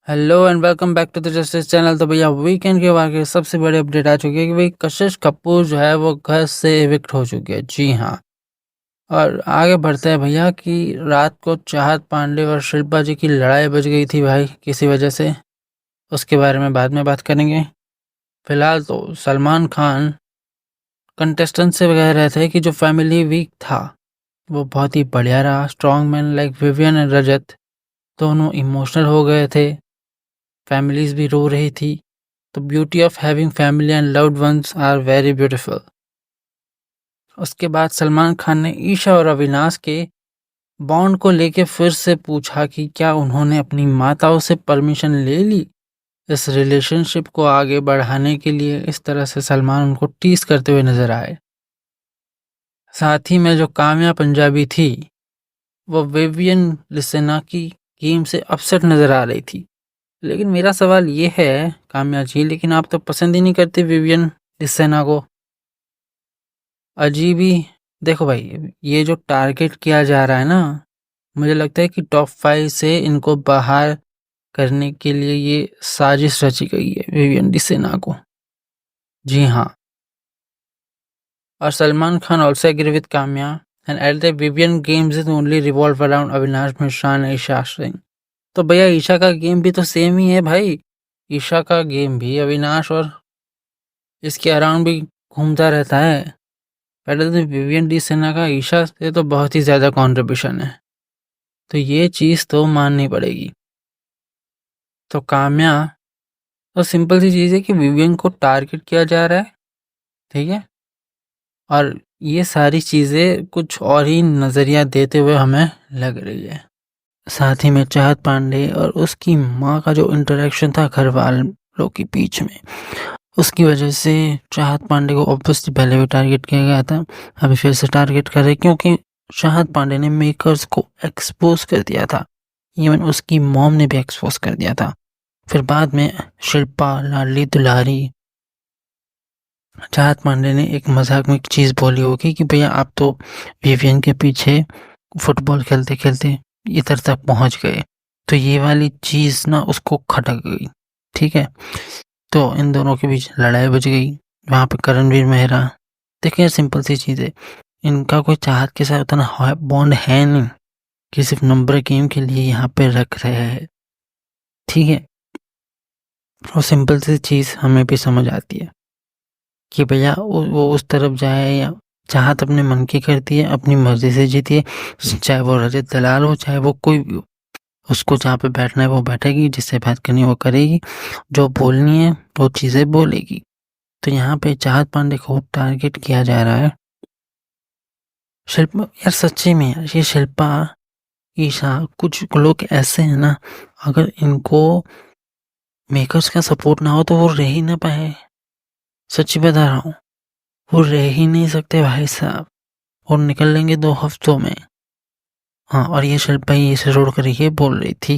Hello and welcome back to the Justice channel. तो भैया weekend के बाद के सबसे बड़ी अपडेट आ चुकी है कि भाई कशिश कपूर जो है वो घर से एविक्ट हो चुकी है। जी हाँ। और आगे बढ़ते हैं भैया कि रात को चाहत पांडे और शिल्पा जी की लड़ाई बच गई थी भाई किसी वजह से। उसके बारे में बाद में बात करेंगे। फिलहाल तो सलमान खान कंटेस्टेंट से कह रहे थे कि जो फैमिली वीक था वो बहुत ही बढ़िया रहा। Strong man like Vivian and Rajat दोनों इमोशनल हो गए थे, फैमिलीज भी रो रही थी। तो beauty of having family and loved ones are very beautiful. उसके बाद सलमान खान ने ईशा और अविनाश के बॉन्ड को लेके फिर से पूछा कि क्या उन्होंने अपनी माताओं से परमिशन ले ली इस रिलेशनशिप को आगे बढ़ाने के लिए। इस तरह से सलमान उनको टीज करते हुए नजर आए। साथ ही में जो काम्या पंजाबी थी वो विवियन लिसेना की गेम से अपसेट नजर आ रही थी। लेकिन मेरा सवाल ये है काम्या जी, लेकिन आप तो पसंद ही नहीं करते विवियन लिसेना को। अजीब ही। देखो भाई, ये जो टारगेट किया जा रहा है ना, मुझे लगता है कि टॉप 5 से इनको बाहर करने के लिए ये साजिश रची गई है विवियन लिसेना को। जी हाँ। और Salman Khan also agree with Kamya and at the Vivian games is only revolve around Avinash Mishra and Isha Singh. तो भैया ईशा का गेम भी तो सेम ही है भाई। ईशा का गेम भी अविनाश और इसके अराउंड भी घूमता रहता है। पहले तो विवियन डी सिन्हा का ईशा से तो बहुत ही ज़्यादा कंट्रीब्यूशन है, तो ये चीज़ तो माननी पड़ेगी। तो काम्या, तो सिंपल सी चीज़ है कि विवियन को टारगेट किया जा रहा है, ठीक है। और ये सारी चीज़ें कुछ और ही नज़रिया देते हुए हमें लग रही है। साथ ही में चाहत पांडे और उसकी माँ का जो इंटरेक्शन था घर वालों के बीच में, उसकी वजह से चाहत पांडे को ऑब्वियसली पहले भी टारगेट किया गया था, अभी फिर से टारगेट कर रहे क्योंकि चाहत पांडे ने मेकर्स को एक्सपोज कर दिया था। इवन उसकी मॉम ने भी एक्सपोज कर दिया था। फिर बाद में शिल्पा लाडली दुलारी चाहत पांडे ने एक मजाक में एक चीज़ बोली होगी कि भैया आप तो विवियन के पीछे फुटबॉल खेलते खेलते इधर तक पहुंच गए। तो ये वाली चीज़ ना उसको खटक गई, ठीक है। तो इन दोनों के बीच लड़ाई बच गई। वहाँ पे करणवीर मेहरा, देखिए सिंपल सी चीज़ है, इनका कोई चाहत के साथ उतना बॉन्ड है नहीं कि सिर्फ नंबर गेम के लिए यहाँ पे रख रहे हैं, ठीक है। और सिंपल सी चीज़ हमें भी समझ आती है कि भैया वो उस तरफ जाए या चाहत अपने मन की करती है, अपनी मर्जी से जीती है। चाहे वो रजत दलाल हो, चाहे वो कोई भी हो, उसको जहाँ पे बैठना है वो बैठेगी, जिससे बात करनी है वो करेगी, जो बोलनी है वो चीज़ें बोलेगी। तो यहाँ पे चाहत पांडे को टारगेट किया जा रहा है। शिल्पा यार, सच्ची में यार, ये शिल्पा ईशा कुछ लोग ऐसे हैं ना, अगर इनको मेकर्स का सपोर्ट ना हो तो वो रह ही ना पाए। सच्ची बता रहा हूँ, वो रह ही नहीं सकते भाई साहब, और निकल लेंगे 2 हफ्तों में। हाँ, और ये शिल्पा ही इसे रोड कर ये बोल रही थी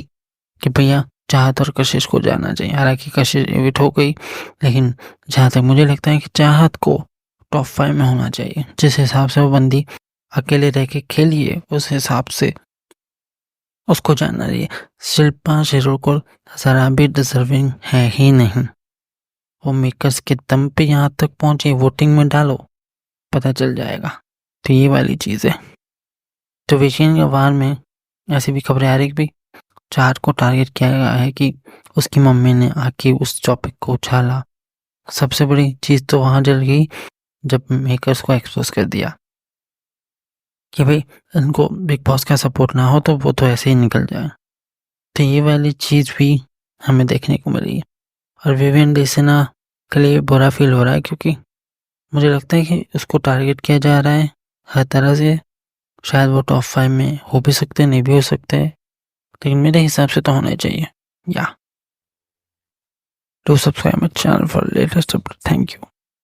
कि भैया चाहत और कशिश को जाना चाहिए। हालांकि कशिश एविट हो गई, लेकिन जहाँ तक मुझे लगता है कि चाहत को टॉप 5 में होना चाहिए। जिस हिसाब से वो बंदी अकेले रह के खेली है, उस हिसाब से उसको जाना चाहिए। शिल्पा शेरकुल जरा भी डिजर्विंग है ही नहीं। वो मेकर्स के दम पे यहाँ तक पहुंचे, वोटिंग में डालो पता चल जाएगा। तो ये वाली चीज़ है। तो वीकेंड के वार में ऐसी भी खबरें आ रही भी चाहत को टारगेट किया गया है कि उसकी मम्मी ने आके उस टॉपिक को उछाला। सबसे बड़ी चीज़ तो वहाँ जल गई जब मेकर्स को एक्सपोज कर दिया कि भाई इनको बिग बॉस का सपोर्ट ना हो तो वो तो ऐसे ही निकल जाए। तो ये वाली चीज़ भी हमें देखने को मिली है। और विवियन लिसेना के लिए बुरा फील हो रहा है क्योंकि मुझे लगता है कि उसको टारगेट किया जा रहा है हर तरह से। शायद वो टॉप 5 में हो भी सकते हैं, नहीं भी हो सकते हैं, लेकिन मेरे हिसाब से तो होना चाहिए। या do subscribe my channel for latest update. Thank you.